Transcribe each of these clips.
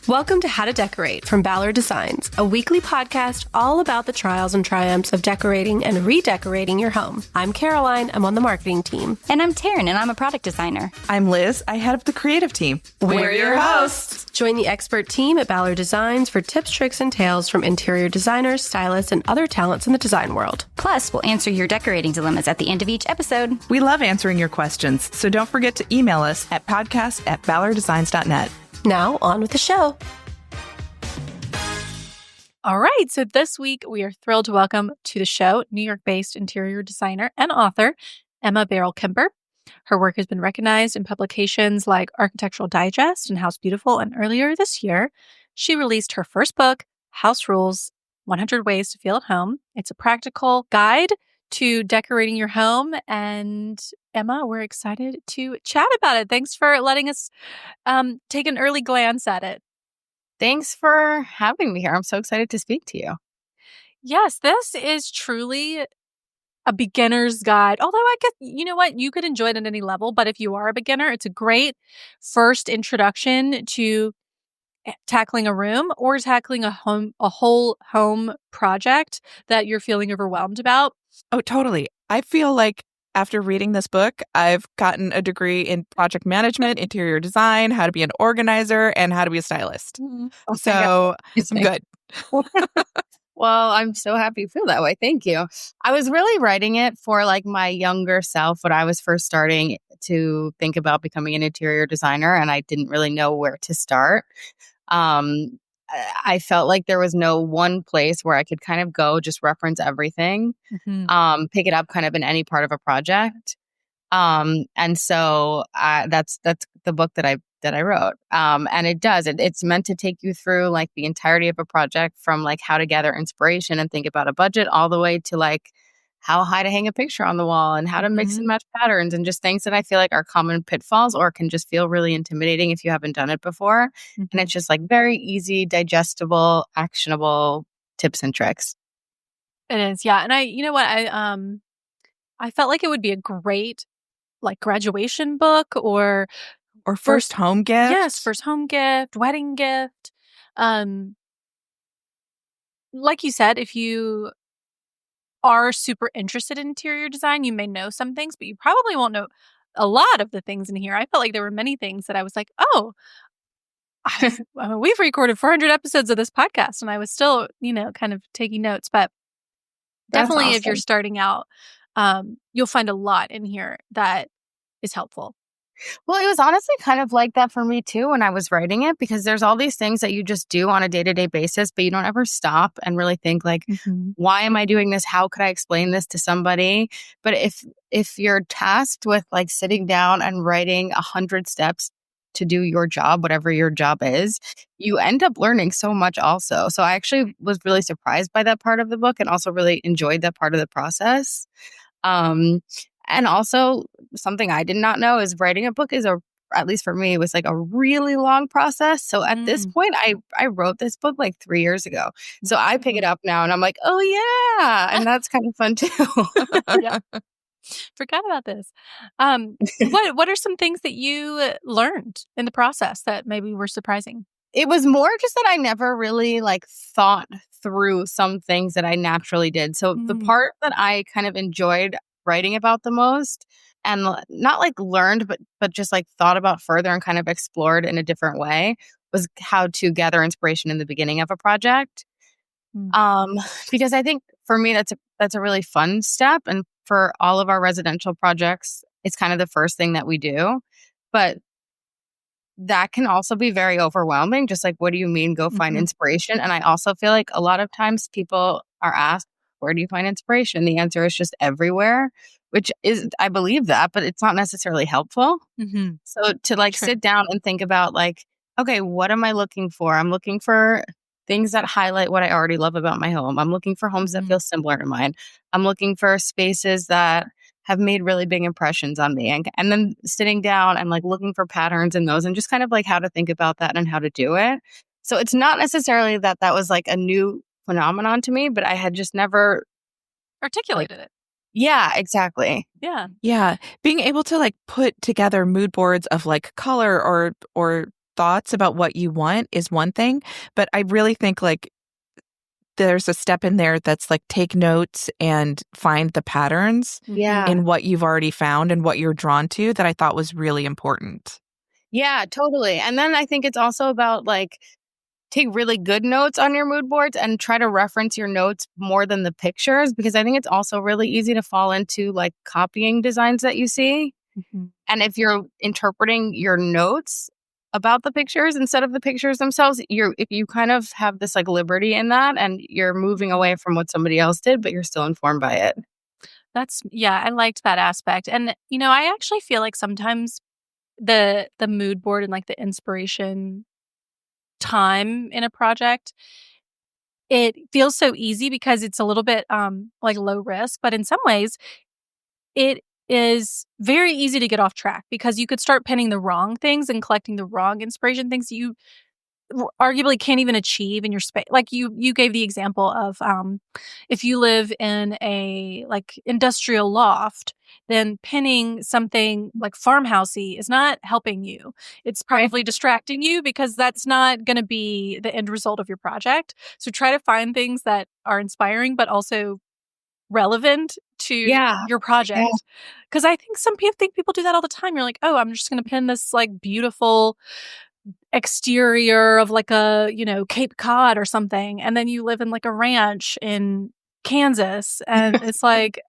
Welcome to How to Decorate from Ballard Designs, a weekly podcast all about the trials and triumphs of decorating and redecorating your home. I'm Caroline. I'm on the marketing team. And I'm Taryn, and I'm a product designer. I'm Liz. I head up the creative team. We're your hosts. Join the expert team at Ballard Designs for tips, tricks, and tales from interior designers, stylists, and other talents in the design world. Plus, we'll answer your decorating dilemmas at the end of each episode. We love answering your questions, so don't forget to email us at podcast@ballarddesigns.net. Now, on with the show. All right, so this week we are thrilled to welcome to the show New York-based interior designer and author Emma Barrell Kemper. Her work has been recognized in publications like Architectural Digest and House Beautiful, and earlier this year, she released her first book, House Rules: 100 Ways to Feel at Home. It's a practical guide to decorating your home, and Emma, we're excited to chat about it. Thanks for letting us take an early glance at it. Thanks for having me here. I'm so excited to speak to you. Yes, this is truly a beginner's guide. Although I guess, you know what, you could enjoy it at any level, but if you are a beginner, it's a great first introduction to tackling a room or tackling a whole home project that you're feeling overwhelmed about. Oh, totally. I feel like after reading this book, I've gotten a degree in project management, interior design, how to be an organizer, and how to be a stylist. Mm-hmm. So I'm good. Well, I'm so happy you feel that way. Thank you. I was really writing it for like my younger self when I was first starting to think about becoming an interior designer, and I didn't really know where to start. I felt like there was no one place where I could kind of go, just reference everything, pick it up kind of in any part of a project. And so that's the book that I wrote. And it does. It's meant to take you through like the entirety of a project, from like how to gather inspiration and think about a budget, all the way to like how high to hang a picture on the wall and how to mix and match patterns, and just things that I feel like are common pitfalls or can just feel really intimidating if you haven't done it before. And it's just like very easy, digestible, actionable tips and tricks. It is. Yeah. And you know what? I felt like it would be a great like graduation book or first home gift. Yes. First home gift, wedding gift. Like you said, if you are super interested in interior design, you may know some things, but you probably won't know a lot of the things in here. I felt like there were many things that I was like, oh, we've recorded 400 episodes of this podcast, and I was still, kind of taking notes. But definitely, awesome. If you're starting out, you'll find a lot in here that is helpful. Well, it was honestly kind of like that for me too when I was writing it, because there's all these things that you just do on a day-to-day basis, but you don't ever stop and really think like, why am I doing this? How could I explain this to somebody? But if you're tasked with like sitting down and writing 100 steps to do your job, whatever your job is, you end up learning so much also. So I actually was really surprised by that part of the book and also really enjoyed that part of the process. And also, something I did not know is writing a book is at least for me, it was like a really long process. So at this point, I wrote this book like 3 years ago. So I pick it up now and I'm like, oh yeah. And that's kind of fun too. Yeah. Forgot about this. What are some things that you learned in the process that maybe were surprising? It was more just that I never really like thought through some things that I naturally did. So the part that I kind of enjoyed writing about the most, and not like learned, but just like thought about further and kind of explored in a different way, was how to gather inspiration in the beginning of a project. Because I think for me, that's a really fun step. And for all of our residential projects, it's kind of the first thing that we do. But that can also be very overwhelming. Just like, what do you mean go find inspiration? And I also feel like a lot of times people are asked, where do you find inspiration? The answer is just everywhere, which is, I believe that, but it's not necessarily helpful. So to like sit down and think about like, okay, what am I looking for? I'm looking for things that highlight what I already love about my home. I'm looking for homes that feel similar to mine. I'm looking for spaces that have made really big impressions on me. And then sitting down and like looking for patterns in those and just kind of like how to think about that and how to do it. So it's not necessarily that was like a new phenomenon to me, but I had just never articulated it. Yeah, exactly. Yeah. Yeah. Being able to like put together mood boards of like color or thoughts about what you want is one thing, but I really think like there's a step in there that's like take notes and find the patterns in what you've already found and what you're drawn to that I thought was really important. Yeah, totally. And then I think it's also about like take really good notes on your mood boards and try to reference your notes more than the pictures, because I think it's also really easy to fall into like copying designs that you see. And if you're interpreting your notes about the pictures instead of the pictures themselves, if you kind of have this like liberty in that and you're moving away from what somebody else did, but you're still informed by it. I liked that aspect. And, I actually feel like sometimes the mood board and like the inspiration time in a project, it feels so easy because it's a little bit like low risk, but in some ways it is very easy to get off track because you could start pinning the wrong things and collecting the wrong inspiration things you arguably can't even achieve in your space. Like you gave the example of if you live in a like industrial loft, then pinning something like farmhousey is not helping you. It's probably distracting you because that's not going to be the end result of your project. So try to find things that are inspiring but also relevant to your project. Because I think some people do that all the time. You're like, oh, I'm just going to pin this like beautiful exterior of like a, Cape Cod or something. And then you live in like a ranch in Kansas. And it's like,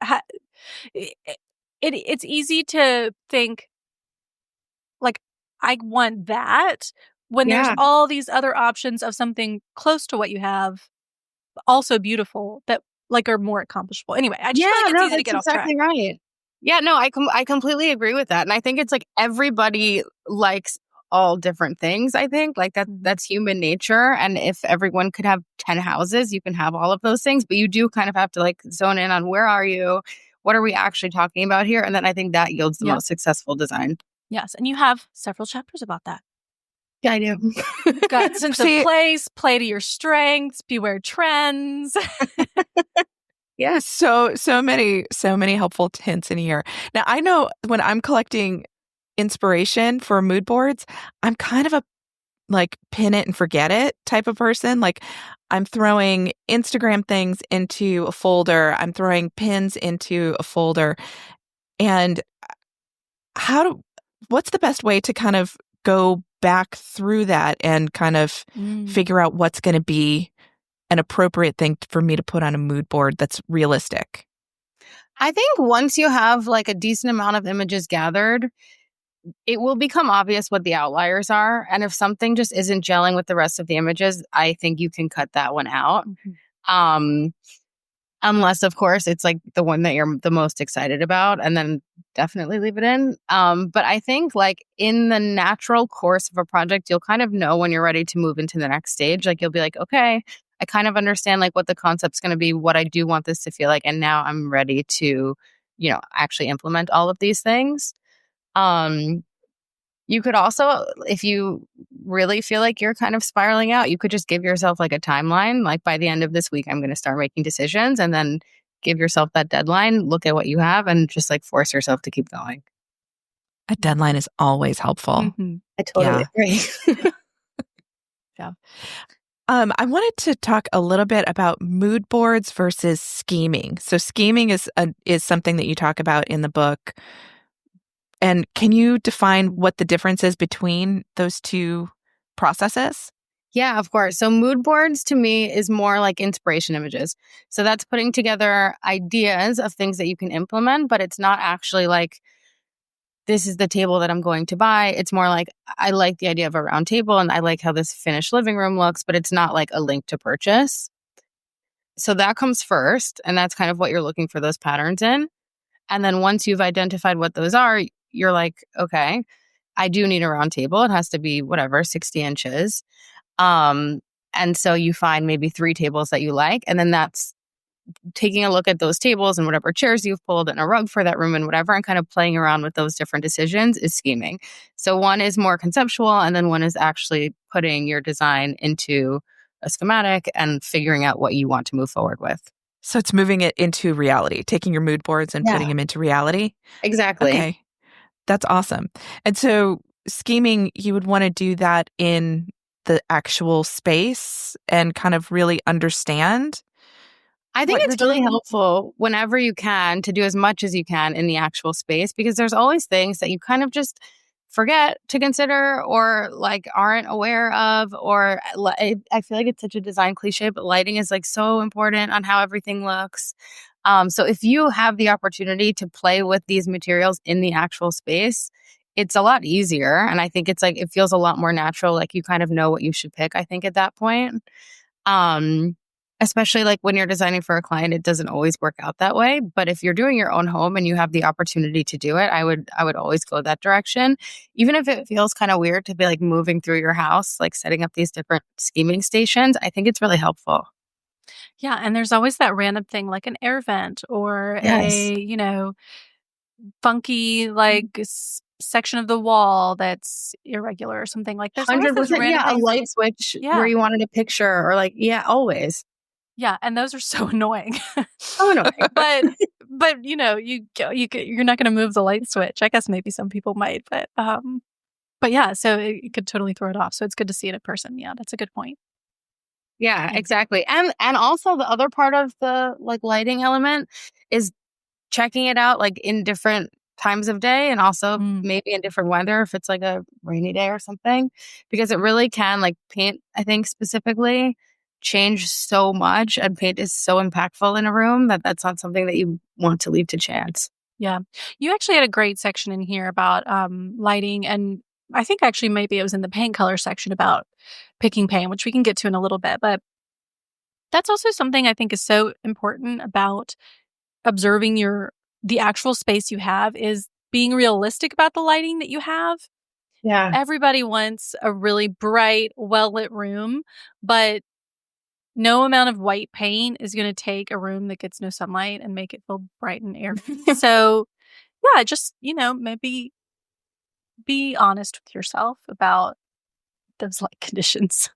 it's easy to think like, I want that when there's all these other options of something close to what you have, also beautiful, that like are more accomplishable. Anyway, I just feel like it's easy to get off track. Right. Yeah, no, I completely agree with that. And I think it's like everybody likes all different things, I think. Like that's human nature. And if everyone could have 10 houses, you can have all of those things. But you do kind of have to like zone in on where are you? What are we actually talking about here? And then I think that yields the most successful design. Yes. And you have several chapters about that. Yeah, I do. Got sense of place, play to your strengths, beware trends. Yeah, so many helpful hints in here. Now, I know when I'm collecting inspiration for mood boards, I'm kind of a like pin it and forget it type of person. Like I'm throwing Instagram things into a folder, I'm throwing pins into a folder. And what's the best way to kind of go back through that and kind of figure out what's going to be an appropriate thing for me to put on a mood board that's realistic? I think once you have like a decent amount of images gathered, it will become obvious what the outliers are. And if something just isn't gelling with the rest of the images, I think you can cut that one out. Unless, of course, it's like the one that you're the most excited about, and then definitely leave it in. But I think like in the natural course of a project, you'll kind of know when you're ready to move into the next stage. Like you'll be like, okay, I kind of understand like what the concept's going to be, what I do want this to feel like. And now I'm ready to, actually implement all of these things. You could also, if you really feel like you're kind of spiraling out, you could just give yourself like a timeline. Like by the end of this week, I'm going to start making decisions, and then give yourself that deadline, look at what you have, and just like force yourself to keep going. A deadline is always helpful. I totally agree. Yeah. I wanted to talk a little bit about mood boards versus scheming. So scheming is something that you talk about in the book. And can you define what the difference is between those two processes? Yeah, of course. So mood boards to me is more like inspiration images. So that's putting together ideas of things that you can implement, but it's not actually like, this is the table that I'm going to buy. It's more like, I like the idea of a round table and I like how this finished living room looks, but it's not like a link to purchase. So that comes first. And that's kind of what you're looking for those patterns in. And then once you've identified what those are, you're like, okay, I do need a round table. It has to be 60 inches. And so you find maybe 3 tables that you like. And then that's taking a look at those tables and whatever chairs you've pulled and a rug for that room and whatever, and kind of playing around with those different decisions is scheming. So one is more conceptual, and then one is actually putting your design into a schematic and figuring out what you want to move forward with. So it's moving it into reality, taking your mood boards and putting them into reality? Exactly. Okay. That's awesome. And so scheming, you would want to do that in the actual space and kind of really understand. I think what it's you're really doing. helpful whenever you can to do as much as you can in the actual space, because there's always things that you kind of just forget to consider or like aren't aware of, or I feel like it's such a design cliche, but lighting is like so important on how everything looks. So if you have the opportunity to play with these materials in the actual space, it's a lot easier. And I think it's like, it feels a lot more natural. Like you kind of know what you should pick, I think, at that point. Um, Especially like when you're designing for a client, it doesn't always work out that way. But if you're doing your own home and you have the opportunity to do it, I would always go that direction. Even if it feels kind of weird to be like moving through your house, like setting up these different scheming stations, I think it's really helpful. Yeah, and there's always that random thing like an air vent or Yes. funky section of the wall that's irregular or something. Like there's always those 100%. random Yeah. A things. light switch where Yeah. you wanted a picture or like, yeah, always. Yeah, and those are so annoying. So annoying. But you're not going to move the light switch. I guess maybe some people might, but yeah, so it could totally throw it off. So it's good to see it in person. Yeah, that's a good point. Yeah, exactly. And also the other part of the like lighting element is checking it out like in different times of day and also maybe in different weather if it's like a rainy day or something, because it really can, like paint, I think specifically, change so much, and paint is so impactful in a room that that's not something that you want to leave to chance. Yeah. You actually had a great section in here about lighting, and I think actually maybe it was in the paint color section about picking paint, which we can get to in a little bit. But that's also something I think is so important about observing the actual space you have, is being realistic about the lighting that you have. Yeah. Everybody wants a really bright, well-lit room, but no amount of white paint is going to take a room that gets no sunlight and make it feel bright and airy. So, yeah, just, maybe be honest with yourself about those light conditions.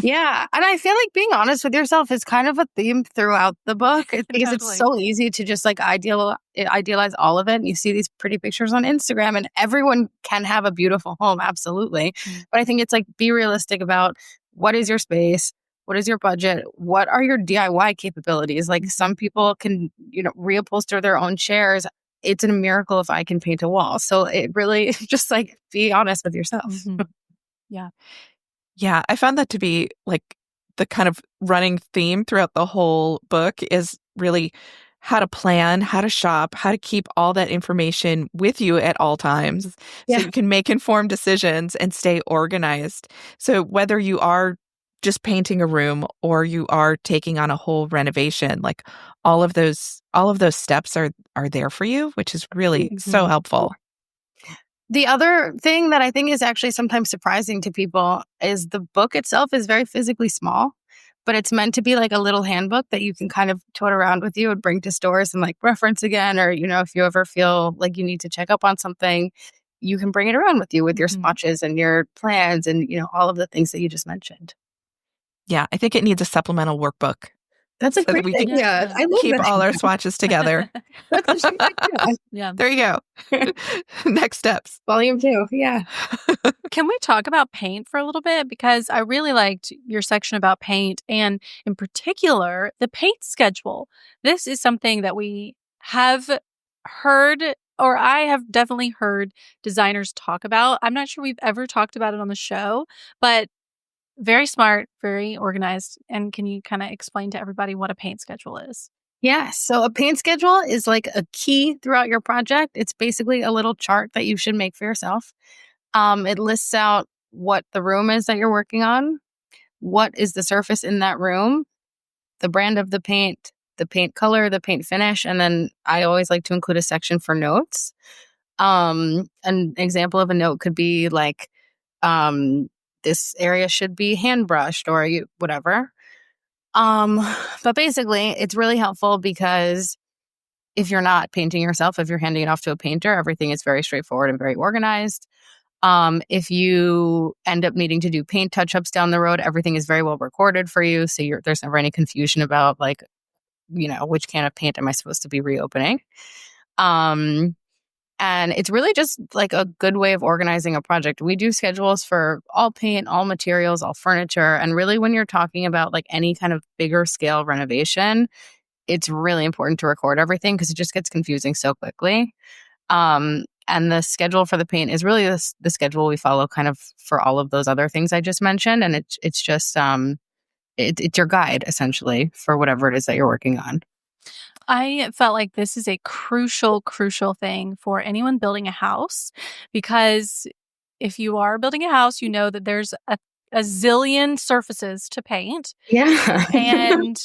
Yeah. And I feel like being honest with yourself is kind of a theme throughout the book. It's because it's so easy to just like idealize all of it. And you see these pretty pictures on Instagram, and everyone can have a beautiful home. Absolutely. But I think it's like, be realistic about what is your space? What is your budget? What are your DIY capabilities? Like some people can, reupholster their own chairs. It's a miracle if I can paint a wall. So it really just like, be honest with yourself. Yeah. Yeah, I found that to be like the kind of running theme throughout the whole book is really how to plan, how to shop, how to keep all that information with you at all times so you can make informed decisions and stay organized. So whether you are just painting a room or you are taking on a whole renovation, like all of those steps are there for you, which is really so helpful. The other thing that I think is actually sometimes surprising to people is the book itself is very physically small, but it's meant to be like a little handbook that you can kind of tote around with you and bring to stores and like reference again. Or, if you ever feel like you need to check up on something, you can bring it around with you with your swatches and your plans and, all of the things that you just mentioned. Yeah, I think it needs a supplemental workbook. That's a great idea. Yeah. I love keep that. all our swatches together. That's a great idea. Yeah. There you go. Next steps. Volume 2. Yeah. Can we talk about paint for a little bit? Because I really liked your section about paint, and in particular, the paint schedule. This is something that we have heard, or I have definitely heard designers talk about. I'm not sure we've ever talked about it on the show, but very smart, very organized. And can you kind of explain to everybody what a paint schedule is? Yeah. So a paint schedule is like a key throughout your project. It's basically a little chart that you should make for yourself. It lists out what the room is that you're working on, what is the surface in that room, the brand of the paint color, the paint finish, and then I always like to include a section for notes. An example of a note could be like, this area should be hand brushed or whatever. But basically it's really helpful because if you're not painting yourself, if you're handing it off to a painter, everything is very straightforward and very organized. If you end up needing to do paint touch-ups down the road, everything is very well recorded for you. So there's never any confusion about like, which can of paint am I supposed to be reopening? And it's really just like a good way of organizing a project. We do schedules for all paint, all materials, all furniture. And really, when you're talking about like any kind of bigger scale renovation, it's really important to record everything because it just gets confusing so quickly. And the schedule for the paint is really the schedule we follow kind of for all of those other things I just mentioned. And it's just it's your guide essentially for whatever it is that you're working on. I felt like this is a crucial thing for anyone building a house, because if you are building a house, you know that there's a zillion surfaces to paint. Yeah. And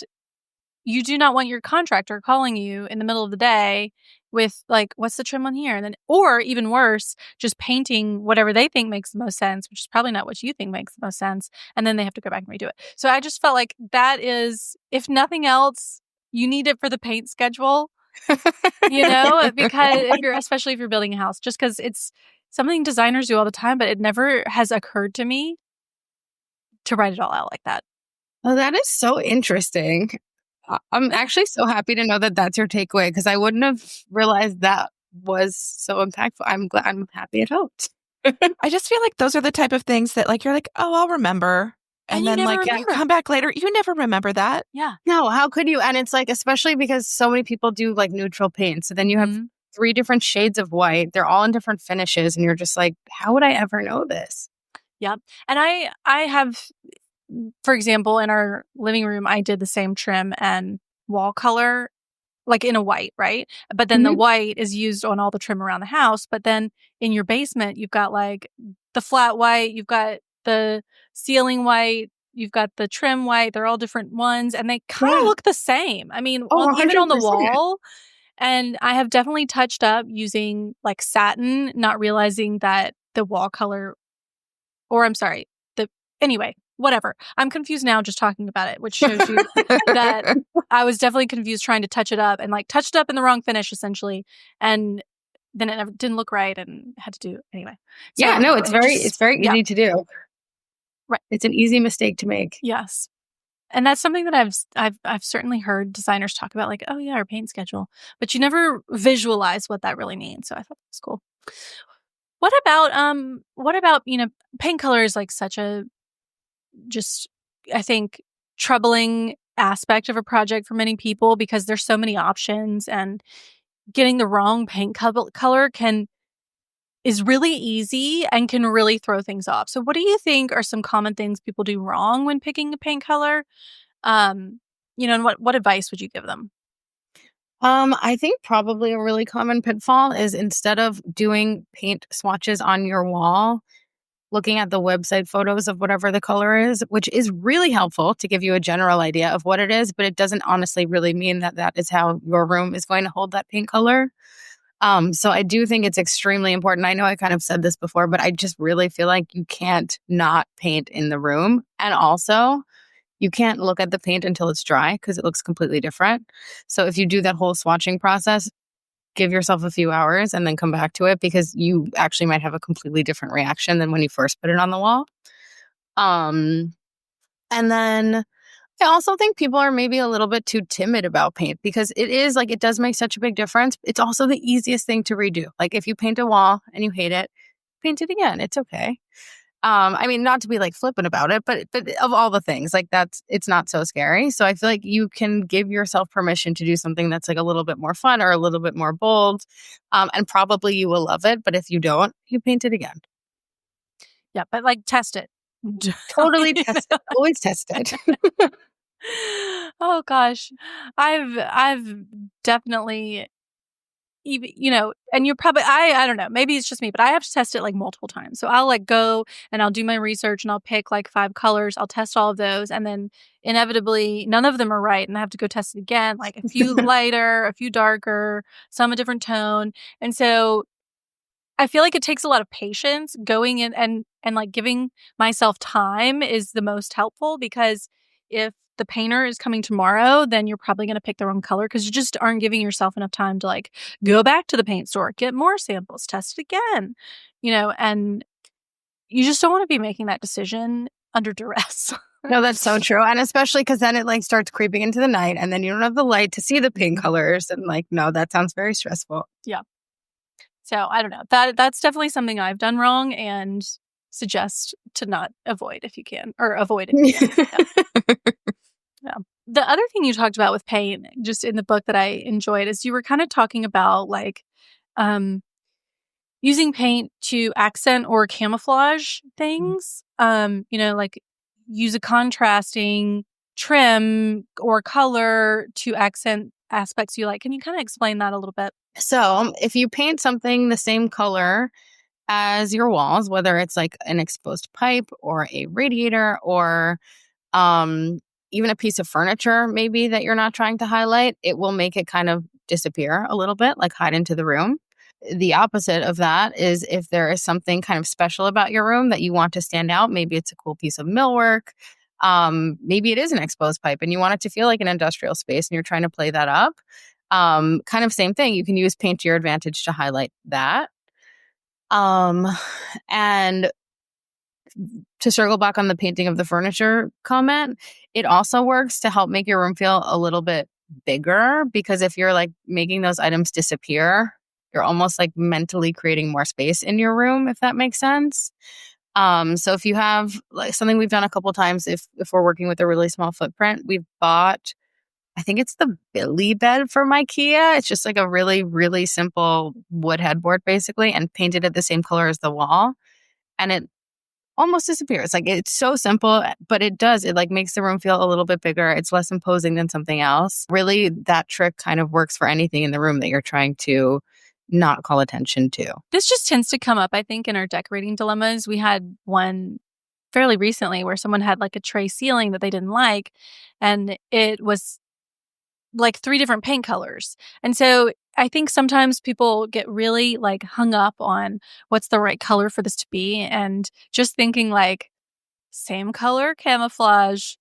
you do not want your contractor calling you in the middle of the day with like, what's the trim on here? And then, or even worse, just painting whatever they think makes the most sense, which is probably not what you think makes the most sense. And then they have to go back and redo it. So I just felt like that is, if nothing else, you need it for the paint schedule, because especially if you're building a house, just because it's something designers do all the time, but it never has occurred to me to write it all out like that. Oh, that is so interesting. I'm actually so happy to know that that's your takeaway, because I wouldn't have realized that was so impactful. I'm happy it helped. I just feel like those are the type of things that like, you're like, oh, I'll remember. And then like you come back later, you never remember that. Yeah. No, how could you? And it's like, especially because so many people do like neutral paint. So then you have 3 different shades of white. They're all in different finishes. And you're just like, how would I ever know this? Yep. And I have, for example, in our living room, I did the same trim and wall color, like in a white, right? But then the white is used on all the trim around the house. But then in your basement, you've got like the flat white, you've got the ceiling white, you've got the trim white. They're all different ones, and they kind of look the same. I mean, even on the wall. And I have definitely touched up using like satin, not realizing that the wall color, anyway, whatever. I'm confused now just talking about it, which shows you that I was definitely confused trying to touch it up and like touched up in the wrong finish essentially. And then it didn't look right and had to do anyway. So yeah, no, it's very easy to do. Right. It's an easy mistake to make. Yes. And that's something that I've certainly heard designers talk about, like, oh yeah, our paint schedule, but you never visualize what that really means. So I thought that was cool. What about, paint color is like such a, just, I think, troubling aspect of a project for many people because there's so many options, and getting the wrong paint color is really easy and can really throw things off. So what do you think are some common things people do wrong when picking a paint color? And what advice would you give them? I think probably a really common pitfall is, instead of doing paint swatches on your wall, looking at the website photos of whatever the color is, which is really helpful to give you a general idea of what it is, but it doesn't honestly really mean that that is how your room is going to hold that paint color. So I do think it's extremely important. I know I kind of said this before, but I just really feel like you can't not paint in the room. And also, you can't look at the paint until it's dry because it looks completely different. So if you do that whole swatching process, give yourself a few hours and then come back to it, because you actually might have a completely different reaction than when you first put it on the wall. And then I also think people are maybe a little bit too timid about paint, because it does make such a big difference. It's also the easiest thing to redo. Like if you paint a wall and you hate it, paint it again. It's okay. I mean, not to be like flippant about it, but of all the things, like it's not so scary. So I feel like you can give yourself permission to do something that's like a little bit more fun or a little bit more bold. And probably you will love it. But if you don't, you paint it again. Yeah, but like test it. Totally test it. Always test it. Oh gosh. I've definitely, even, and you're probably, I don't know, maybe it's just me, but I have to test it like multiple times. So I'll like go and I'll do my research and I'll pick like 5 colors. I'll test all of those. And then inevitably none of them are right. And I have to go test it again, like a few lighter, a few darker, some a different tone. And so I feel like it takes a lot of patience going in and like giving myself time is the most helpful, because if the painter is coming tomorrow, then you're probably going to pick the wrong color because you just aren't giving yourself enough time to like go back to the paint store, get more samples, test it again, and you just don't want to be making that decision under duress. No, that's so true. And especially because then it like starts creeping into the night and then you don't have the light to see the paint colors. And like, no, that sounds very stressful. Yeah. So I don't know. That's definitely something I've done wrong and suggest to not avoid if you can, or avoid if you can. Yeah. The other thing you talked about with paint, just in the book that I enjoyed, is you were kind of talking about like using paint to accent or camouflage things. Like use a contrasting trim or color to accent aspects you like. Can you kind of explain that a little bit? So if you paint something the same color as your walls, whether it's like an exposed pipe or a radiator or even a piece of furniture maybe that you're not trying to highlight, it will make it kind of disappear a little bit, like hide into the room. The opposite of that is if there is something kind of special about your room that you want to stand out, maybe it's a cool piece of millwork, maybe it is an exposed pipe and you want it to feel like an industrial space and you're trying to play that up. Kind of same thing. You can use paint to your advantage to highlight that. And to circle back on the painting of the furniture comment, it also works to help make your room feel a little bit bigger, because if you're like making those items disappear, you're almost like mentally creating more space in your room, if that makes sense. So if you have like something we've done a couple times, if we're working with a really small footprint, we've bought, I think it's the Billy bed from IKEA. It's just like a really, really simple wood headboard basically, and painted it the same color as the wall. And it almost disappears. Like it's so simple, but it like makes the room feel a little bit bigger. It's less imposing than something else. Really, that trick kind of works for anything in the room that you're trying to not call attention to. This just tends to come up, I think, in our decorating dilemmas. We had one fairly recently where someone had like a tray ceiling that they didn't like, and it was like 3 different paint colors. And so I think sometimes people get really like hung up on what's the right color for this to be, and just thinking like same color camouflage,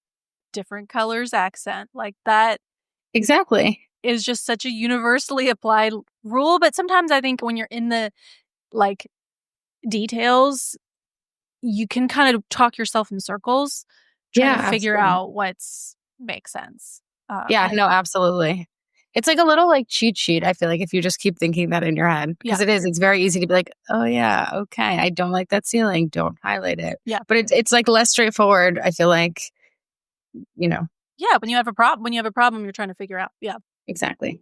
different colors accent, like that. Exactly. Is just such a universally applied rule. But sometimes I think when you're in the like details, you can kind of talk yourself in circles trying to figure out what's makes sense. No, absolutely. It's like a little like cheat sheet, I feel like, if you just keep thinking that in your head. Because it's very easy to be like, oh yeah, okay, I don't like that ceiling, don't highlight it. Yeah. But it's like less straightforward, I feel like, Yeah, when you have a problem you're trying to figure out. Yeah. Exactly.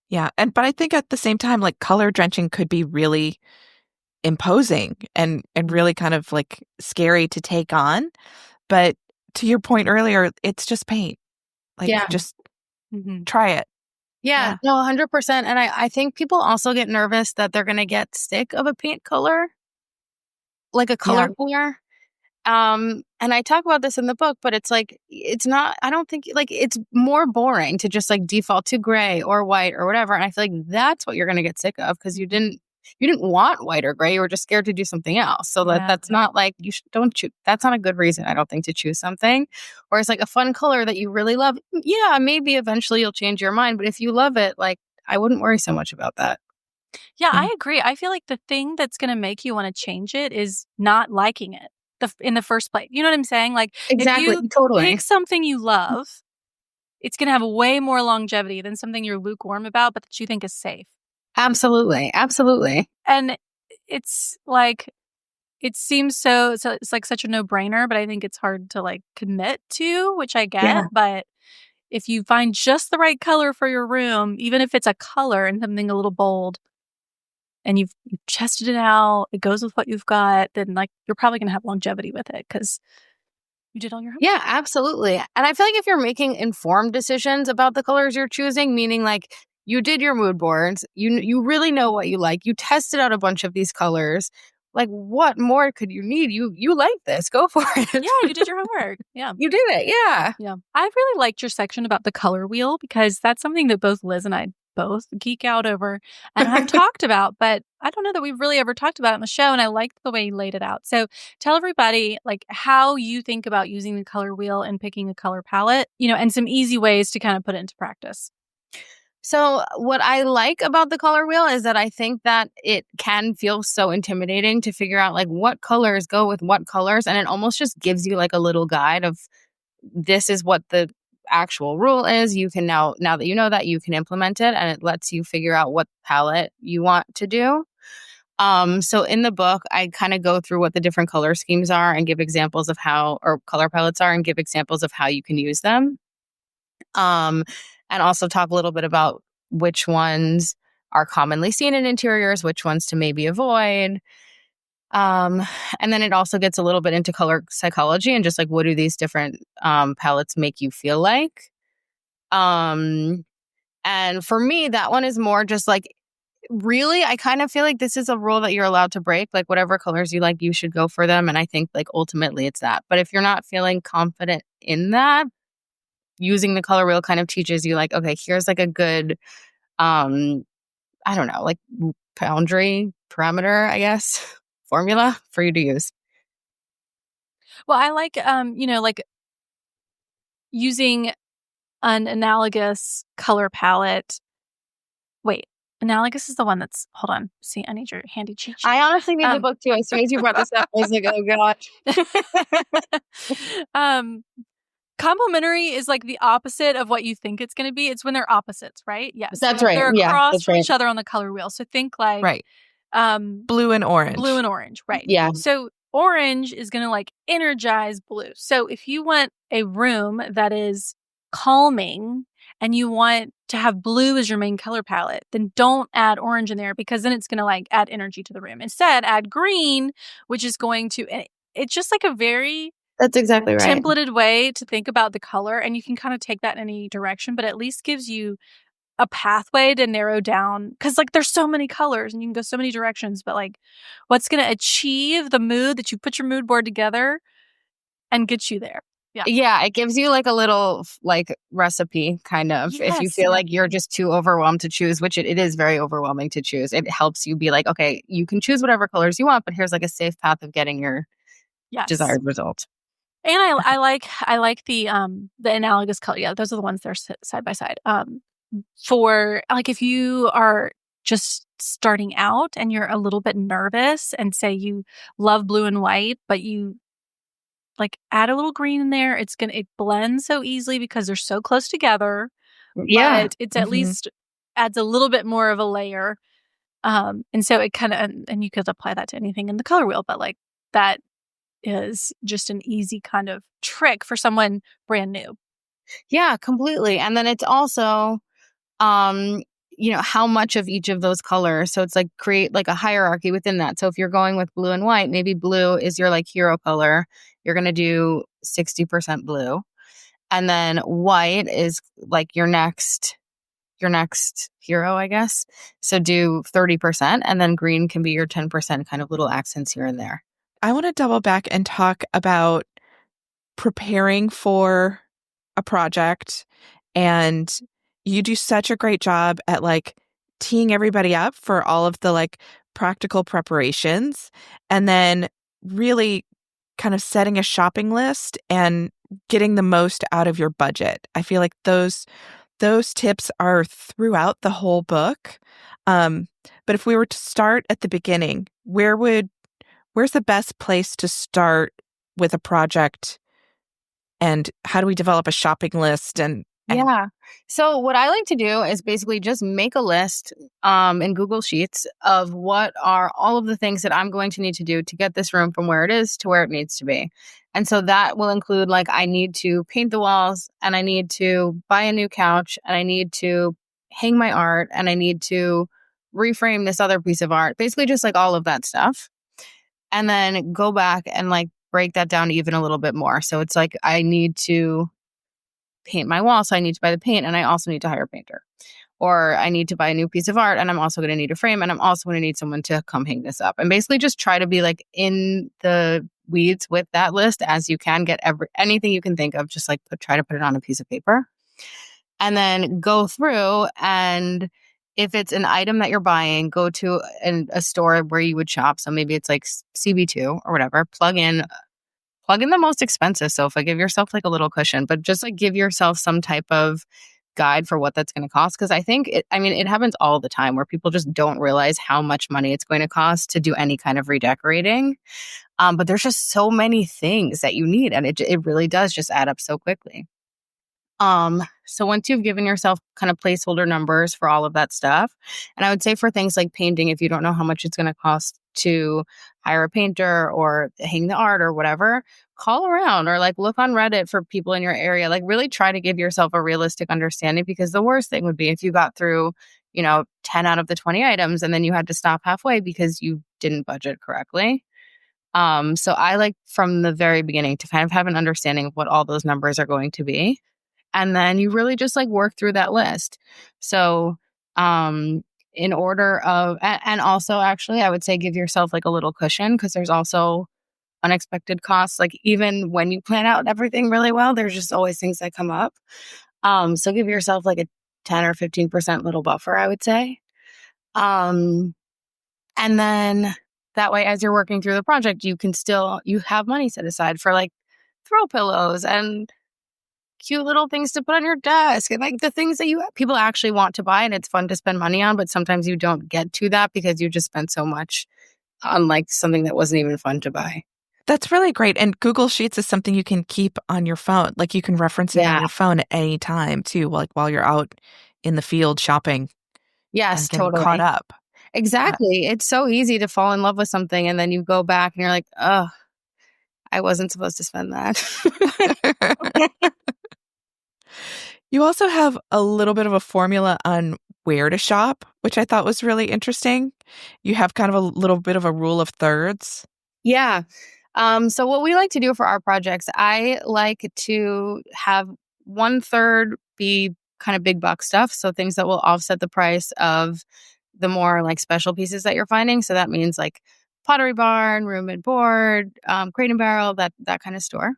Yeah. But I think at the same time, like color drenching could be really imposing and really kind of like scary to take on. But to your point earlier, it's just paint. Like just try it. Yeah, no, 100%. And I think people also get nervous that they're going to get sick of a paint color, like a color color. And I talk about this in the book, but it's like, it's not, I don't think like it's more boring to just like default to gray or white or whatever. And I feel like that's what you're going to get sick of, because you didn't want white or gray. You were just scared to do something else. So that's not like, don't choose. That's not a good reason, I don't think, to choose something. Or it's like a fun color that you really love. Yeah, maybe eventually you'll change your mind. But if you love it, like, I wouldn't worry so much about that. Yeah, I agree. I feel like the thing that's going to make you want to change it is not liking it in the first place. You know what I'm saying? Like, exactly, if you totally pick something you love, it's going to have way more longevity than something you're lukewarm about, but that you think is safe. Absolutely. Absolutely. And it's like, it seems so it's like such a no-brainer, but I think it's hard to like commit to, which I get. Yeah. But if you find just the right color for your room, even if it's a color and something a little bold, and you've tested it out, it goes with what you've got, then like you're probably going to have longevity with it because you did all your homework. Yeah, absolutely. And I feel like if you're making informed decisions about the colors you're choosing, meaning like you did your mood boards, you really know what you like, you tested out a bunch of these colors, like what more could you need? You like this, go for it. Yeah, you did your homework. Yeah. You did it. Yeah. Yeah. I really liked your section about the color wheel, because that's something that both Liz and I both geek out over and have talked about, but I don't know that we've really ever talked about it on the show, and I liked the way you laid it out. So tell everybody like how you think about using the color wheel and picking a color palette, and some easy ways to kind of put it into practice. So what I like about the color wheel is that I think that it can feel so intimidating to figure out like what colors go with what colors, and it almost just gives you like a little guide of this is what the actual rule is, you can now that you know that, you can implement it, and it lets you figure out what palette you want to do. So in the book, I kind of go through what the different color schemes are and give examples of how, or color palettes are, and give examples of how you can use them. And also talk a little bit about which ones are commonly seen in interiors, which ones to maybe avoid. And then it also gets a little bit into color psychology and just like, what do these different palettes make you feel like? And for me, that one is more just like, really, I kind of feel like this is a rule that you're allowed to break. Like, whatever colors you like, you should go for them. And I think like ultimately it's that. But if you're not feeling confident in that, using the color wheel kind of teaches you like, okay, here's like a good, I don't know, like boundary parameter, I guess, formula for you to use. Well, I like, like using an analogous color palette. Wait, analogous is the one that's, hold on. See, I need your handy cheat sheet. I honestly need the book too. As soon as you brought this up, I was like, oh gosh. Complementary is like the opposite of what you think it's going to be. It's when they're opposites, right? Yes. That's right. They're Yeah, across that's from right. each other on the color wheel. So think like Right. Blue and orange. Blue and orange, right. Yeah. So orange is going to like energize blue. So if you want a room that is calming and you want to have blue as your main color palette, then don't add orange in there, because then it's going to like add energy to the room. Instead, add green, which is going to, it's just like a very That's exactly right. templated way to think about the color, and you can kind of take that in any direction, but at least gives you a pathway to narrow down, because like there's so many colors and you can go so many directions, but like what's going to achieve the mood that you put your mood board together and get you there. Yeah, it gives you like a little like recipe kind of. Yes, if you feel like you're just too overwhelmed to choose, which it is very overwhelming to choose, it helps you be like, okay, you can choose whatever colors you want, but here's like a safe path of getting your desired result. And I like the analogous color. Yeah, those are the ones that are side by side. For like if you are just starting out and you're a little bit nervous and say you love blue and white, but you like add a little green in there, it blends so easily because they're so close together. Yeah. But it's at least adds a little bit more of a layer. And so it kind of, and you could apply that to anything in the color wheel, but like that is just an easy kind of trick for someone brand new. Yeah, completely. And then it's also, how much of each of those colors. So it's like create like a hierarchy within that. So if you're going with blue and white, maybe blue is your like hero color. You're going to do 60% blue. And then white is like your next hero, I guess. So do 30%, and then green can be your 10% kind of little accents here and there. I want to double back and talk about preparing for a project. And you do such a great job at like teeing everybody up for all of the like practical preparations, and then really kind of setting a shopping list and getting the most out of your budget. I feel like those tips are throughout the whole book. But if we were to start at the beginning, where's the best place to start with a project, and how do we develop a shopping list? Yeah. So what I like to do is basically just make a list in Google Sheets of what are all of the things that I'm going to need to do to get this room from where it is to where it needs to be. And so that will include like I need to paint the walls, and I need to buy a new couch, and I need to hang my art, and I need to reframe this other piece of art. Basically just like all of that stuff. And then go back and like break that down even a little bit more. So it's like I need to paint my wall, so I need to buy the paint, and I also need to hire a painter. Or I need to buy a new piece of art, and I'm also going to need a frame, and I'm also going to need someone to come hang this up. And basically just try to be like in the weeds with that list as you can. Get anything you can think of, just like try to put it on a piece of paper. And then go through, and if it's an item that you're buying, go to a store where you would shop. So maybe it's like CB2 or whatever. Plug in the most expensive sofa. Give yourself like a little cushion, but just like give yourself some type of guide for what that's going to cost. Because I think it happens all the time where people just don't realize how much money it's going to cost to do any kind of redecorating. But there's just so many things that you need, and it really does just add up so quickly. So once you've given yourself kind of placeholder numbers for all of that stuff, and I would say for things like painting, if you don't know how much it's going to cost to hire a painter or hang the art or whatever, call around or like look on Reddit for people in your area. Like really try to give yourself a realistic understanding, because the worst thing would be if you got through, 10 out of the 20 items and then you had to stop halfway because you didn't budget correctly. So I like from the very beginning to kind of have an understanding of what all those numbers are going to be. And then you really just like work through that list. So, in order of, and also actually, I would say give yourself like a little cushion, because there's also unexpected costs. Like even when you plan out everything really well, there's just always things that come up. So give yourself like a 10 or 15% little buffer, I would say. And then that way, as you're working through the project, you have money set aside for like throw pillows and cute little things to put on your desk and like the things that people actually want to buy and it's fun to spend money on, but sometimes you don't get to that because you just spent so much on like something that wasn't even fun to buy. That's really great. And Google Sheets is something you can keep on your phone. Like you can reference it on your phone at any time too, like while you're out in the field shopping. Yes, and getting totally. caught up. Exactly. It's so easy to fall in love with something and then you go back and you're like, oh, I wasn't supposed to spend that. You also have a little bit of a formula on where to shop, which I thought was really interesting. You have kind of a little bit of a rule of thirds. Yeah. So what we like to do for our projects, I like to have 1/3 be kind of big buck stuff. So things that will offset the price of the more like special pieces that you're finding. So that means like Pottery Barn, Room and Board, Crate and Barrel, that kind of store.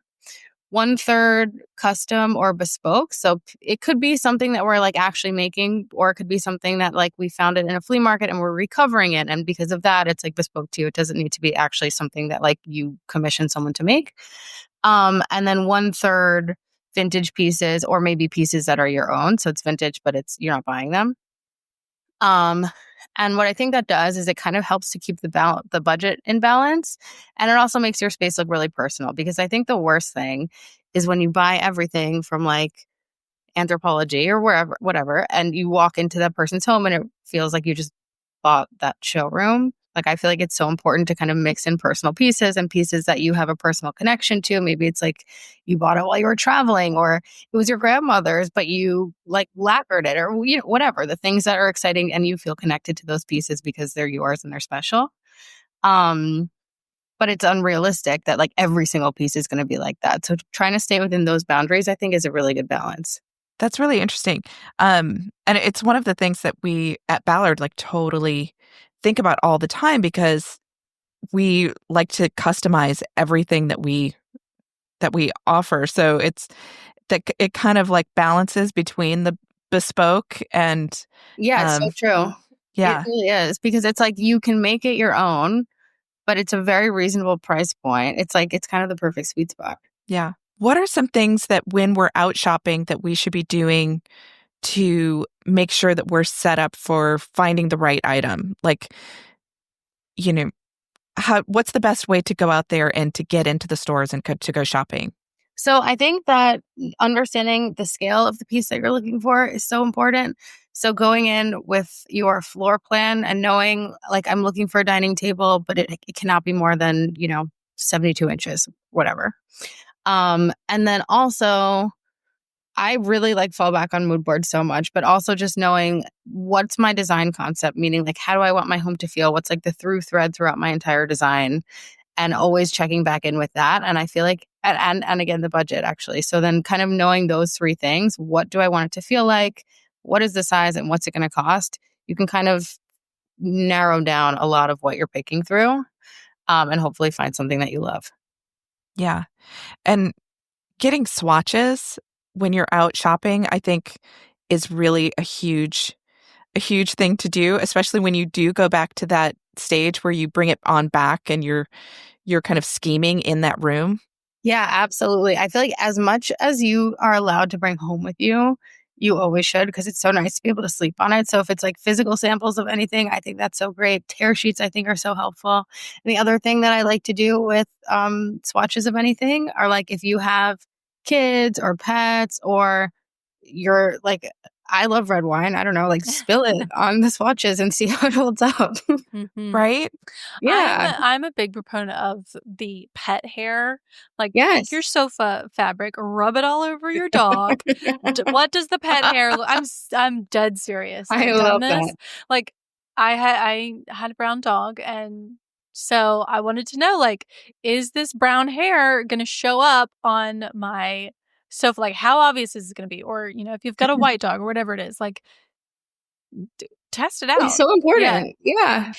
1/3 custom or bespoke. So it could be something that we're like actually making, or it could be something that like we found it in a flea market and we're recovering it. And because of that, it's like bespoke too. It doesn't need to be actually something that like you commission someone to make. And then 1/3 vintage pieces, or maybe pieces that are your own. So it's vintage, but you're not buying them. And what I think that does is it kind of helps to keep the budget in balance. And it also makes your space look really personal, because I think the worst thing is when you buy everything from like Anthropologie or wherever, whatever, and you walk into that person's home and it feels like you just bought that showroom. Like, I feel like it's so important to kind of mix in personal pieces and pieces that you have a personal connection to. Maybe it's like you bought it while you were traveling, or it was your grandmother's, but you like lacquered it, or whatever, the things that are exciting and you feel connected to those pieces because they're yours and they're special. But it's unrealistic that like every single piece is going to be like that. So trying to stay within those boundaries, I think, is a really good balance. That's really interesting. And it's one of the things that we at Ballard like totally think about all the time, because we like to customize everything that we offer. So it's that it kind of like balances between the bespoke and yeah, it's so true. Yeah, it really is, because it's like you can make it your own, but it's a very reasonable price point. It's like it's kind of the perfect sweet spot. Yeah. What are some things that when we're out shopping that we should be doing to make sure that we're set up for finding the right item? Like, what's the best way to go out there and to get into the stores and to go shopping? So I think that understanding the scale of the piece that you're looking for is so important. So going in with your floor plan and knowing, like, I'm looking for a dining table, but it cannot be more than, 72 inches, whatever. And then also, I really like fall back on mood boards so much, but also just knowing what's my design concept, meaning like, how do I want my home to feel? What's like the through thread throughout my entire design? And always checking back in with that. And I feel like, and again, the budget actually. So then kind of knowing those three things, what do I want it to feel like? What is the size and what's it going to cost? You can kind of narrow down a lot of what you're picking through, and hopefully find something that you love. Yeah. And getting swatches when you're out shopping, I think, is really a huge thing to do, especially when you do go back to that stage where you bring it on back and you're kind of scheming in that room. Yeah, absolutely. I feel like as much as you are allowed to bring home with you, you always should, because it's so nice to be able to sleep on it. So if it's like physical samples of anything, I think that's so great. Tear sheets, I think, are so helpful. And the other thing that I like to do with swatches of anything are like, if you have kids or pets or you're like, I love red wine. I don't know, like spill it on the swatches and see how it holds up. Right? Yeah. I'm a big proponent of the pet hair. Like, Yes. take your sofa fabric, rub it all over your dog. What does the pet hair look? I'm dead serious. I I've love done this. that. Like, I had a brown dog, and so I wanted to know, like, is this brown hair going to show up on my sofa? Like, how obvious is it going to be? Or, if you've got a white dog or whatever it is, like, test it out. It's so important. Yeah.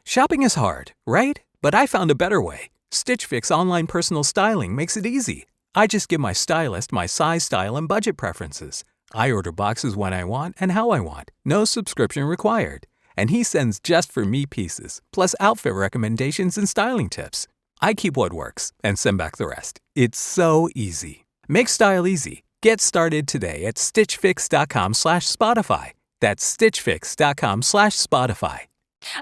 Shopping is hard, right? But I found a better way. Stitch Fix online personal styling makes it easy. I just give my stylist my size, style, and budget preferences. I order boxes when I want and how I want. No subscription required. And he sends just for me pieces, plus outfit recommendations and styling tips. I keep what works and send back the rest. It's so easy. Make style easy. Get started today at stitchfix.com/Spotify. That's stitchfix.com/Spotify.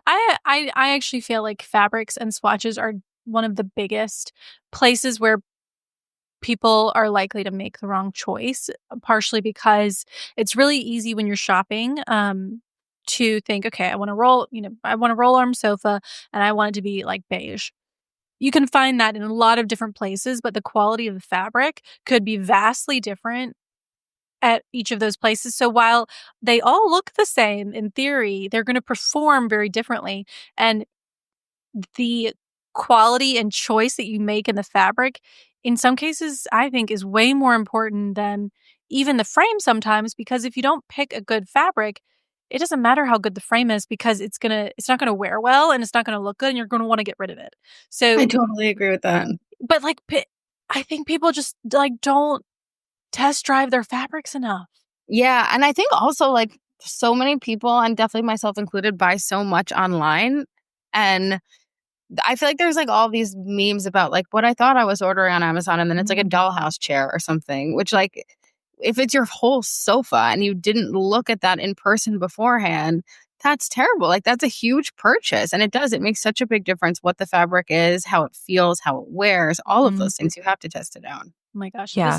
I actually feel like fabrics and swatches are one of the biggest places where people are likely to make the wrong choice, partially because it's really easy when you're shopping to think, okay, I want a roll arm sofa and I want it to be like beige. You can find that in a lot of different places, but the quality of the fabric could be vastly different at each of those places. So while they all look the same in theory, they're going to perform very differently. And the quality and choice that you make in the fabric, in some cases, I think is way more important than even the frame sometimes, because if you don't pick a good fabric, it doesn't matter how good the frame is, because it's not gonna wear well and it's not gonna look good and you're gonna want to get rid of it. So I totally agree with that. But like, I think people just like don't test drive their fabrics enough. Yeah. And I think also like so many people, and definitely myself included, buy so much online. And I feel like there's like all these memes about like what I thought I was ordering on Amazon, and then it's like a dollhouse chair or something, which like if it's your whole sofa and you didn't look at that in person beforehand, that's terrible. Like that's a huge purchase. And it makes such a big difference what the fabric is, how it feels, how it wears, all of those things. You have to test it out. Oh my gosh. Yeah.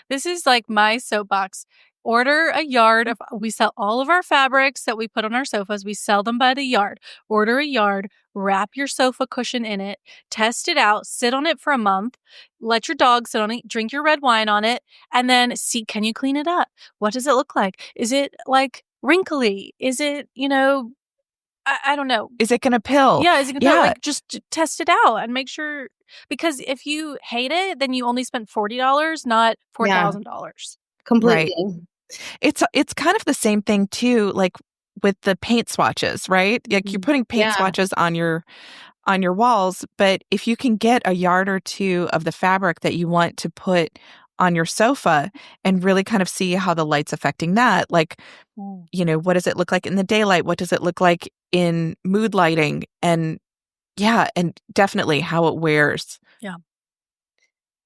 This is like my soapbox. Order a yard of, we sell all of our fabrics that we put on our sofas. We sell them by the yard. Order a yard, wrap your sofa cushion in it, test it out, sit on it for a month, let your dog sit on it, drink your red wine on it, and then see, can you clean it up? What does it look like? Is it like wrinkly? Is it, I don't know. Is it going to pill? Yeah, is it going to like just test it out and make sure, because if you hate it, then you only spent $40, not $4,000. Completely. Right. It's kind of the same thing too, like with the paint swatches, right? Like you're putting paint swatches on your walls, but if you can get a yard or two of the fabric that you want to put on your sofa and really kind of see how the light's affecting that, like, what does it look like in the daylight? What does it look like in mood lighting? And and definitely how it wears. Yeah.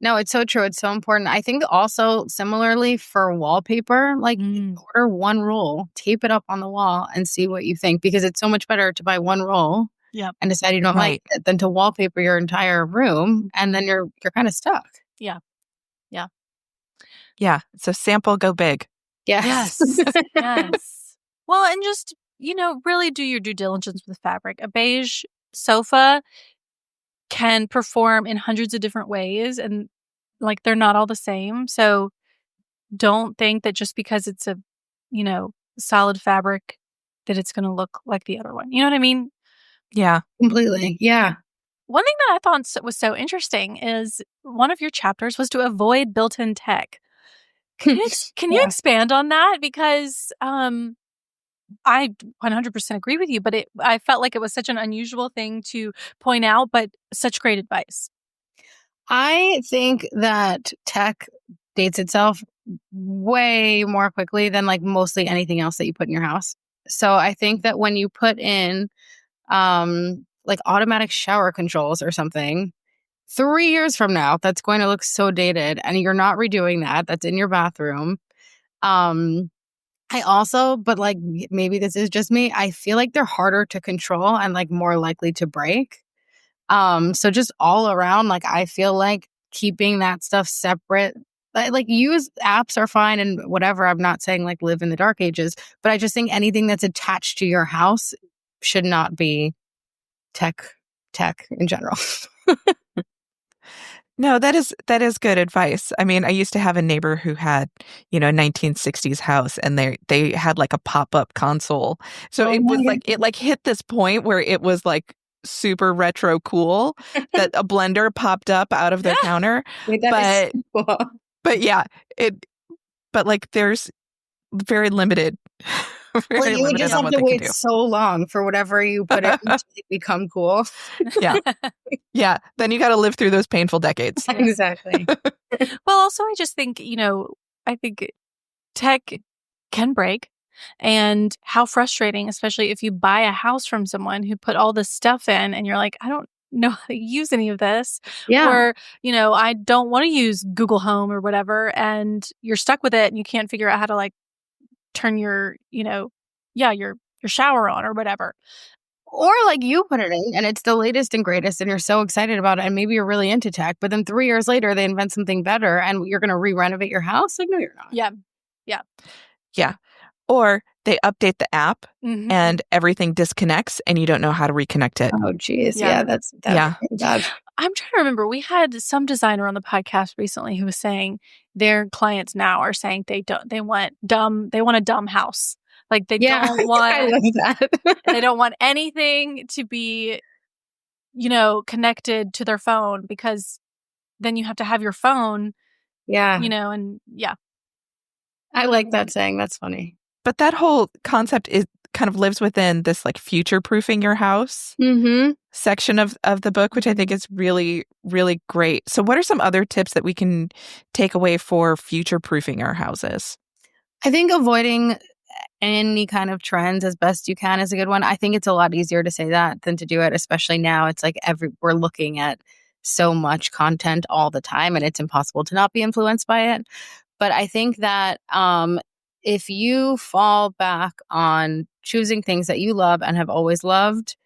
No, it's so true. It's so important. I think also similarly for wallpaper, like order one roll, tape it up on the wall and see what you think, because it's so much better to buy one roll and decide you don't like it than to wallpaper your entire room and then you're kind of stuck. Yeah. Yeah. Yeah. So sample, go big. Yes. Yes. Well, and just, really do your due diligence with the fabric. A beige sofa can perform in hundreds of different ways, and like they're not all the same. So don't think that just because it's a, solid fabric that it's going to look like the other one. You know what I mean? Yeah. Completely. Yeah. One thing that I thought was so interesting is one of your chapters was to avoid built-in tech. Can you expand on that? Because I 100% agree with you, but I felt like it was such an unusual thing to point out, but such great advice. I think that tech dates itself way more quickly than like mostly anything else that you put in your house. So I think that when you put in like automatic shower controls or something, 3 years from now, that's going to look so dated, and you're not redoing that. That's in your bathroom. I also, but like maybe this is just me, I feel like they're harder to control and like more likely to break. So just all around, like I feel like keeping that stuff separate, like use apps are fine and whatever. I'm not saying like live in the dark ages, but I just think anything that's attached to your house should not be tech in general. No, that is good advice. I mean, I used to have a neighbor who had, a 1960s house, and they had like a pop-up console. So it was like it hit this point where it was like super retro cool that a blender popped up out of their counter. Wait, that is so cool. But yeah, but like there's very limited. Well, you would just have to wait so long for whatever you put in to become cool. Yeah. Yeah. Then you got to live through those painful decades. Exactly. Well, also, I just think, I think tech can break. And how frustrating, especially if you buy a house from someone who put all this stuff in and you're like, I don't know how to use any of this. Yeah. Or, I don't want to use Google Home or whatever. And you're stuck with it and you can't figure out how to like turn your, your shower on or whatever. Or like you put it in and it's the latest and greatest and you're so excited about it and maybe you're really into tech, but then 3 years later they invent something better and you're going to re-renovate your house? Like, no, you're not. Yeah. Yeah. Yeah. Or they update the app and everything disconnects and you don't know how to reconnect it. Oh, geez. Yeah, that's bad. I'm trying to remember. We had some designer on the podcast recently who was saying their clients now are saying they want a dumb house. Like they don't want I love that. they don't want anything to be, connected to their phone because then you have to have your phone. Yeah. And yeah. I like that saying. That's funny. But that whole concept is kind of lives within this like future-proofing your house section of the book, which I think is really, really great. So what are some other tips that we can take away for future-proofing our houses? I think avoiding any kind of trends as best you can is a good one. I think it's a lot easier to say that than to do it, especially now. It's like we're looking at so much content all the time and it's impossible to not be influenced by it. But I think that if you fall back on choosing things that you love and have always loved,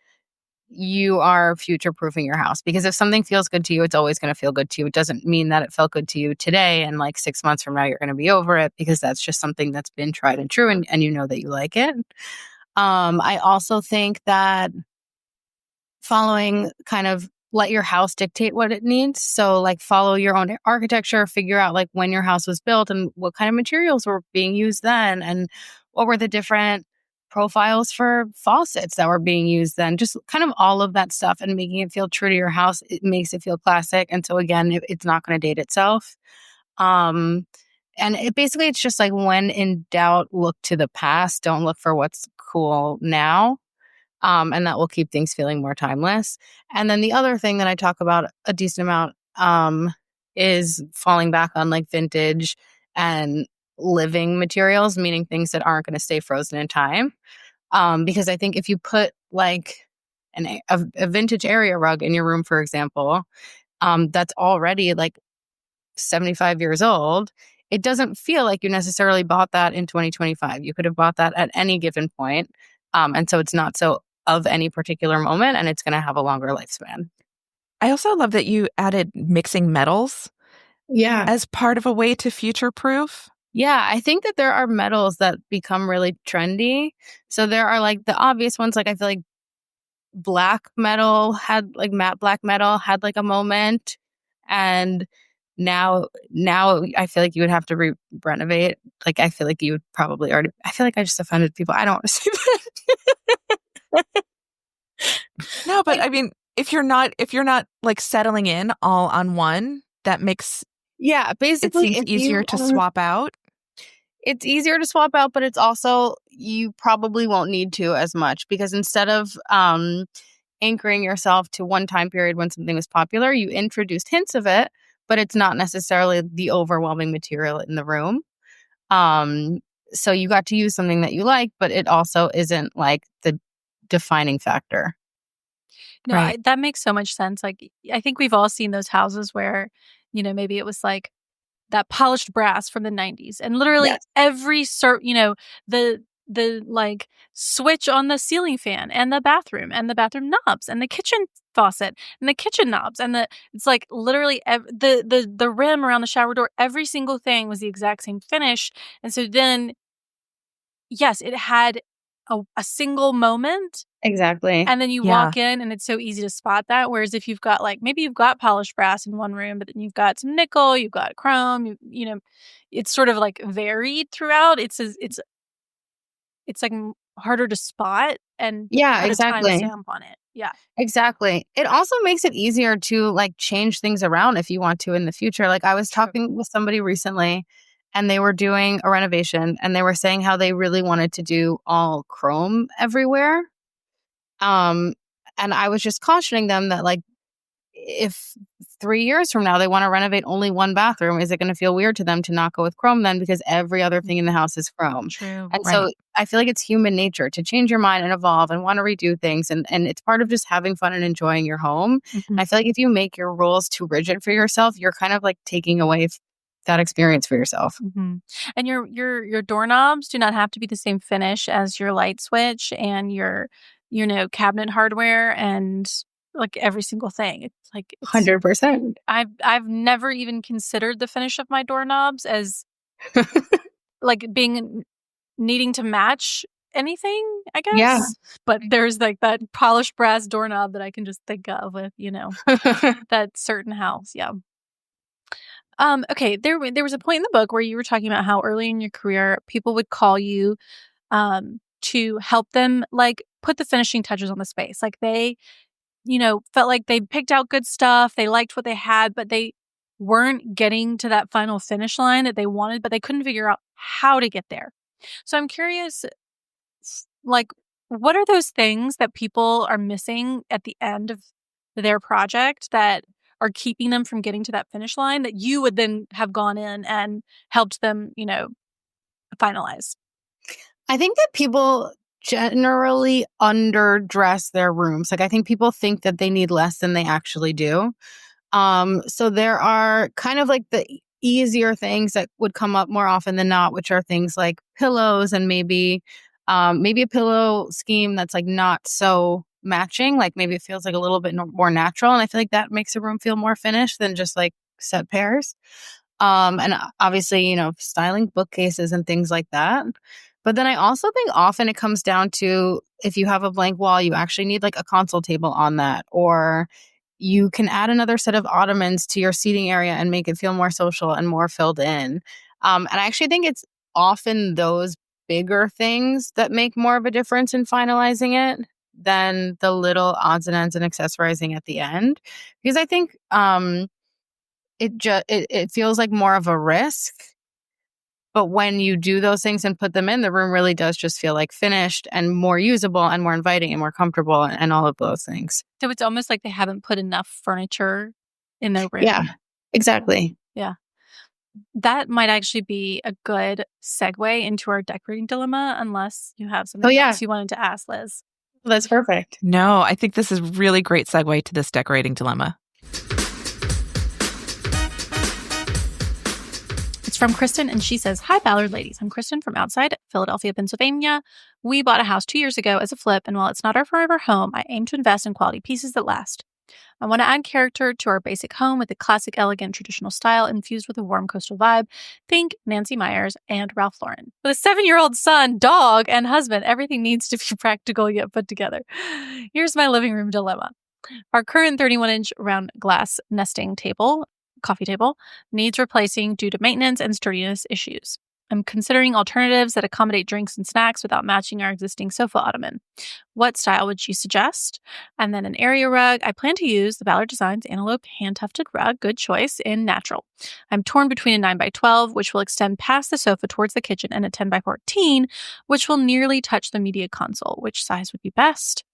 you are future-proofing your house. Because if something feels good to you, it's always going to feel good to you. It doesn't mean that it felt good to you today and like 6 months from now, you're going to be over it because that's just something that's been tried and true and you know that you like it. I also think that following kind of let your house dictate what it needs. So like follow your own architecture, figure out like when your house was built and what kind of materials were being used then and what were the different profiles for faucets that were being used then. Just kind of all of that stuff and making it feel true to your house. It makes it feel classic. And so again, it's not going to date itself. And it's just like when in doubt, look to the past. Don't look for what's cool now. And that will keep things feeling more timeless. And then the other thing that I talk about a decent amount is falling back on like vintage and living materials, meaning things that aren't going to stay frozen in time. Because I think if you put like a vintage area rug in your room, for example, that's already like 75 years old, it doesn't feel like you necessarily bought that in 2025. You could have bought that at any given point. And so it's not so of any particular moment and it's going to have a longer lifespan. I also love that you added mixing metals as part of a way to future-proof. Yeah, I think that there are metals that become really trendy. So there are like the obvious ones, like I feel like black metal had like matte black metal had like a moment. And now I feel like you would have to renovate. Like I feel like you would probably already, I feel like I just offended people. I don't want to say that. No, but I mean, if you're not like settling in all on one, that makes basically it seems easier to swap out. It's easier to swap out, but it's also you probably won't need to as much because instead of anchoring yourself to one time period when something was popular, you introduced hints of it, but it's not necessarily the overwhelming material in the room. So you got to use something that you like, but it also isn't like the defining factor. No, Right. that makes so much sense. Like, I think we've all seen those houses where, maybe it was like that polished brass from the 90s. And literally every the the like switch on the ceiling fan and the bathroom knobs and the kitchen faucet and the kitchen knobs and it's like literally the rim around the shower door, every single thing was the exact same finish. And so then, yes, it had a single moment. Exactly. And then you walk in and it's so easy to spot that. Whereas if you've got like, maybe you've got polished brass in one room, but then you've got some nickel, you've got chrome, you know, it's sort of like varied throughout. It's like harder to spot and put a timestamp on it. Yeah. Exactly. It also makes it easier to like change things around if you want to in the future. Like I was talking with somebody recently and they were doing a renovation and they were saying how they really wanted to do all chrome everywhere. And I was just cautioning them that like, if 3 years from now they want to renovate only one bathroom, is it going to feel weird to them to not go with chrome then because every other thing in the house is chrome? True. And so I feel like it's human nature to change your mind and evolve and want to redo things. And it's part of just having fun and enjoying your home. Mm-hmm. And I feel like if you make your rules too rigid for yourself, you're kind of like taking away that experience for yourself. Mm-hmm. And your doorknobs do not have to be the same finish as your light switch and your, you know, cabinet hardware and like every single thing. It's like 100%. I've never even considered the finish of my doorknobs as like needing to match anything, I guess. Yeah. But there's like that polished brass doorknob that I can just think of with, you know, that certain house. Yeah. Okay. There was a point in the book where you were talking about how early in your career people would call you to help them like put the finishing touches on the space. Like they, you know, felt like they picked out good stuff. They liked what they had, but they weren't getting to that final finish line that they wanted, but they couldn't figure out how to get there. So I'm curious, like, what are those things that people are missing at the end of their project that are keeping them from getting to that finish line that you would then have gone in and helped them, you know, finalize? I think that people generally underdress their rooms. Like I think people think that they need less than they actually do. So there are kind of like the easier things that would come up more often than not, which are things like pillows and maybe a pillow scheme that's like not so matching. Like maybe it feels like a little bit more natural. And I feel like that makes a room feel more finished than just like set pairs. And obviously, you know, styling bookcases and things like that. But then I also think often it comes down to if you have a blank wall, you actually need like a console table on that, or you can add another set of ottomans to your seating area and make it feel more social and more filled in. And I actually think it's often those bigger things that make more of a difference in finalizing it than the little odds and ends and accessorizing at the end. Because I think it feels like more of a risk. But when you do those things and put them in, the room really does just feel like finished and more usable and more inviting and more comfortable and all of those things. So it's almost like they haven't put enough furniture in their room. Yeah, exactly. Yeah. That might actually be a good segue into our decorating dilemma, unless you have something else you wanted to ask, Liz. That's perfect. No, I think this is really great segue to this decorating dilemma. From Kristen, and she says, "Hi, Ballard ladies. I'm Kristen from outside Philadelphia, Pennsylvania. We bought a house 2 years ago as a flip, and while it's not our forever home, I aim to invest in quality pieces that last. I want to add character to our basic home with a classic, elegant, traditional style infused with a warm coastal vibe. Think Nancy Meyers and Ralph Lauren. With a 7-year-old son, dog, and husband, everything needs to be practical yet put together. Here's my living room dilemma. Our current 31-inch round glass nesting table, coffee table, needs replacing due to maintenance and sturdiness issues. I'm considering alternatives that accommodate drinks and snacks without matching our existing sofa ottoman. What style would you suggest? And then an area rug. I plan to use the Ballard Designs Antelope hand-tufted rug, good choice, in natural. I'm torn between a 9x12, which will extend past the sofa towards the kitchen, and a 10x14, which will nearly touch the media console. Which size would be best?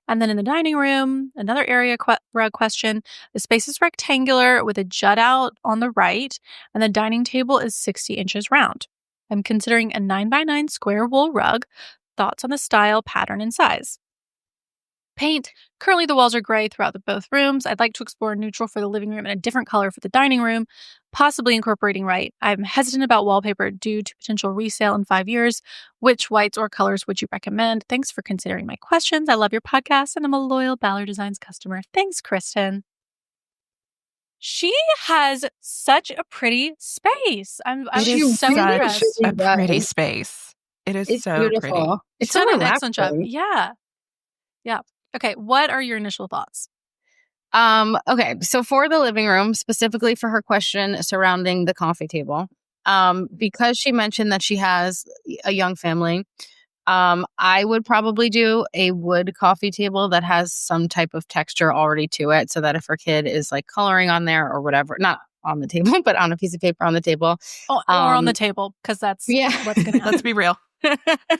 And then in the dining room, another area rug question. The space is rectangular with a jut out on the right, and the dining table is 60 inches round. I'm considering a 9x9 square wool rug. Thoughts on the style, pattern, and size? Paint. Currently, the walls are gray throughout both rooms. I'd like to explore a neutral for the living room and a different color for the dining room, possibly incorporating white. I'm hesitant about wallpaper due to potential resale in 5 years. Which whites or colors would you recommend? Thanks for considering my questions. I love your podcast, and I'm a loyal Ballard Designs customer. Thanks, Kristen. She has such a pretty space. I'm It is so such impressed. a pretty space. It is It's so beautiful. pretty. It's She's so done an excellent job. relaxing. Yeah. Okay, what are your initial thoughts? Okay, so for the living room, specifically for her question surrounding the coffee table, because she mentioned that she has a young family, I would probably do a wood coffee table that has some type of texture already to it, so that if her kid is like coloring on there or whatever, not on the table, but on a piece of paper on the table. Or on the table, because that's what's going to happen. Let's be real.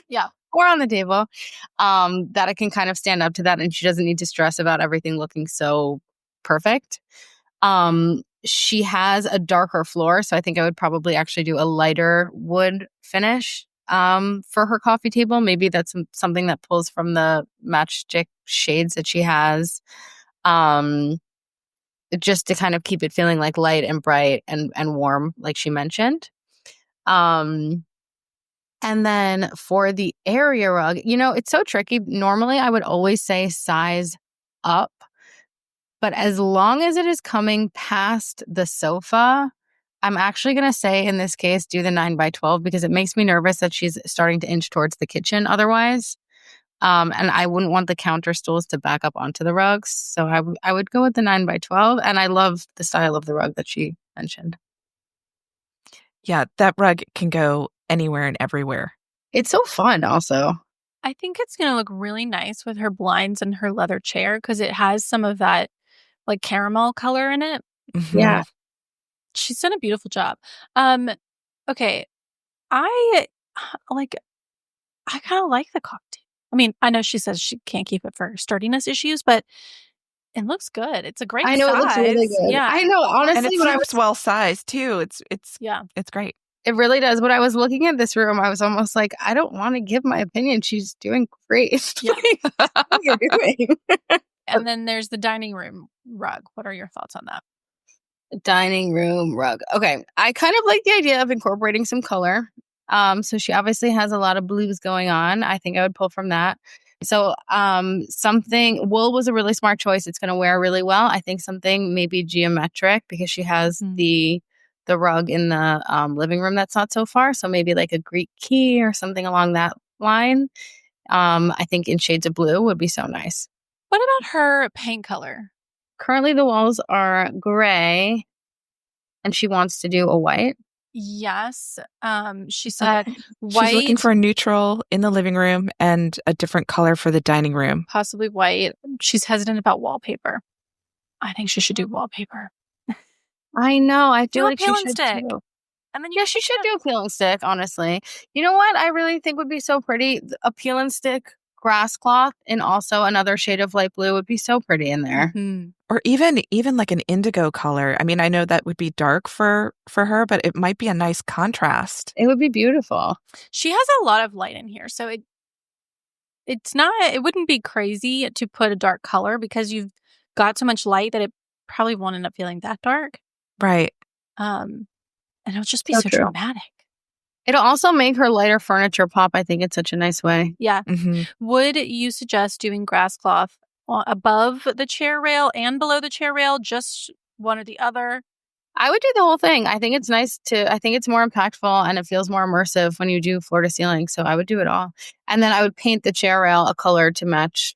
Yeah. Or on the table, that it can kind of stand up to that, and she doesn't need to stress about everything looking so perfect. She has a darker floor, so I think I would probably actually do a lighter wood finish for her coffee table. Maybe that's something that pulls from the matchstick shades that she has, just to kind of keep it feeling like light and bright and warm, like she mentioned. And then for the area rug, it's so tricky. Normally, I would always say size up. But as long as it is coming past the sofa, I'm actually going to say in this case, do the 9x12 because it makes me nervous that she's starting to inch towards the kitchen otherwise. And I wouldn't want the counter stools to back up onto the rugs. So I would go with the 9x12. And I love the style of the rug that she mentioned. Yeah, that rug can go anywhere and everywhere. It's so fun also. I think it's going to look really nice with her blinds and her leather chair because it has some of that like caramel color in it. Mm-hmm. Yeah. She's done a beautiful job. Okay. I kind of like the coffee table. I mean, I know she says she can't keep it for stardiness issues, but it looks good. It's a great size. I know it looks really good. Yeah. I know, honestly. And it seems well sized too. It's great. It really does. When I was looking at this room, I was almost like, I don't want to give my opinion. She's doing great. Yeah. What are you doing? And then there's the dining room rug. What are your thoughts on that? Dining room rug. Okay. I kind of like the idea of incorporating some color. So she obviously has a lot of blues going on. I think I would pull from that. So wool was a really smart choice. It's going to wear really well. I think something maybe geometric because she has the rug in the living room that's not so far. So maybe like a Greek key or something along that line. I think in shades of blue would be so nice. What about her paint color? Currently the walls are gray and she wants to do a white. Yes. She said white. She's looking for a neutral in the living room and a different color for the dining room. Possibly white. She's hesitant about wallpaper. I think she should do wallpaper. I know. I feel like peel she and should stick. too. And then she should do a peel and stick, honestly. You know what I really think would be so pretty? A peel and stick grass cloth in also another shade of light blue would be so pretty in there. Mm-hmm. Or even like an indigo color. I mean, I know that would be dark for her, but it might be a nice contrast. It would be beautiful. She has a lot of light in here, so it wouldn't be crazy to put a dark color because you've got so much light that it probably won't end up feeling that dark. Right. And it'll just be so dramatic. It'll also make her lighter furniture pop, I think, in such a nice way. Yeah. Mm-hmm. Would you suggest doing grass cloth above the chair rail and below the chair rail, just one or the other? I would do the whole thing. I think it's nice I think it's more impactful and it feels more immersive when you do floor to ceiling. So I would do it all. And then I would paint the chair rail a color to match,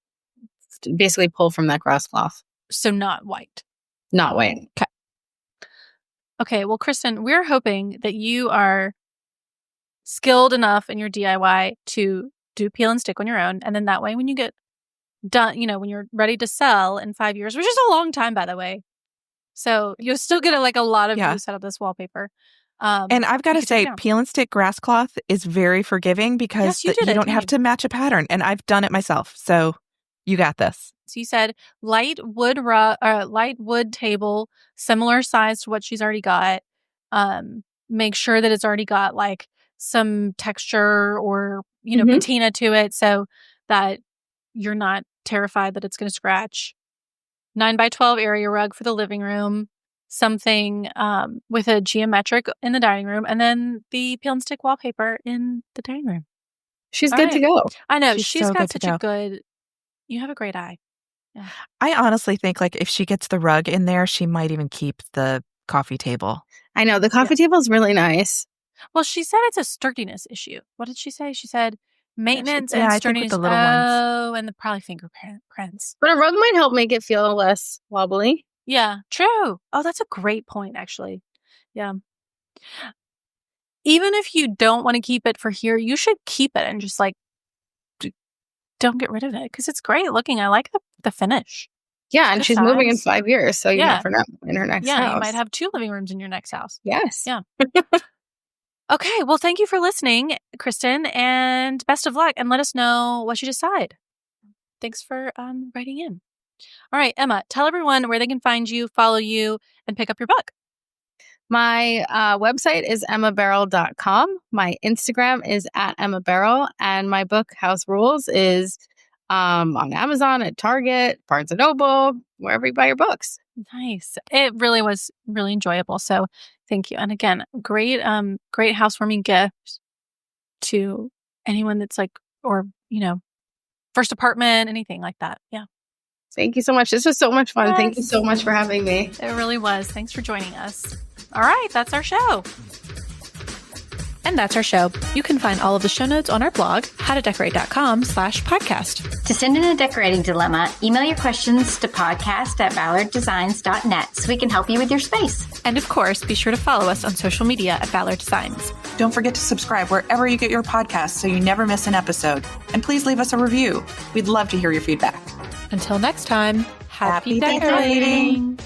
to basically pull from that grass cloth. So not white. Not white. Okay. Well, Kristen, we're hoping that you are skilled enough in your DIY to do peel and stick on your own. And then that way, when you get done, when you're ready to sell in 5 years, which is a long time, by the way. So you'll still get a lot of use out of this wallpaper. And I've got to say, peel and stick grass cloth is very forgiving because you don't have to match a pattern. And I've done it myself. So you got this. So you said light wood table, similar size to what she's already got. Make sure that it's already got like some texture or, patina to it so that you're not terrified that it's going to scratch. 9x12 area rug for the living room. Something with a geometric in the dining room. And then the peel and stick wallpaper in the dining room. She's good to go. I know. She's She's so got good such to a go. good... You have a great eye. Yeah. I honestly think like if she gets the rug in there, she might even keep the coffee table. I know. The coffee table is really nice. Well, she said it's a sturdiness issue. What did she say? She said maintenance and I think sturdiness. with the little ones. Oh, and probably fingerprints. But a rug might help make it feel less wobbly. Yeah, true. Oh, that's a great point, actually. Yeah. Even if you don't want to keep it for here, you should keep it and just like don't get rid of it because it's great looking. I like the finish. Yeah, and she's moving in 5 years, so you never know in her next house. Yeah, you might have 2 living rooms in your next house. Yes. Yeah. Okay, well, thank you for listening, Kristen, and best of luck, and let us know what you decide. Thanks for writing in. All right, Emma, tell everyone where they can find you, follow you, and pick up your book. My website is emmabarrell.com. My Instagram is @EmmaBarrell. And my book, House Rules, is on Amazon, at Target, Barnes & Noble, wherever you buy your books. Nice. It really was really enjoyable. So thank you. And again, great housewarming gift to anyone that's like, or, first apartment, anything like that. Yeah. Thank you so much. This was so much fun. Yes. Thank you so much for having me. It really was. Thanks for joining us. All right, that's our show. And that's our show. You can find all of the show notes on our blog, howtodecorate.com/podcast. To send in a decorating dilemma, email your questions to podcast@ballarddesigns.net so we can help you with your space. And of course, be sure to follow us on social media at Ballard Designs. Don't forget to subscribe wherever you get your podcasts so you never miss an episode. And please leave us a review. We'd love to hear your feedback. Until next time, happy Happy decorating.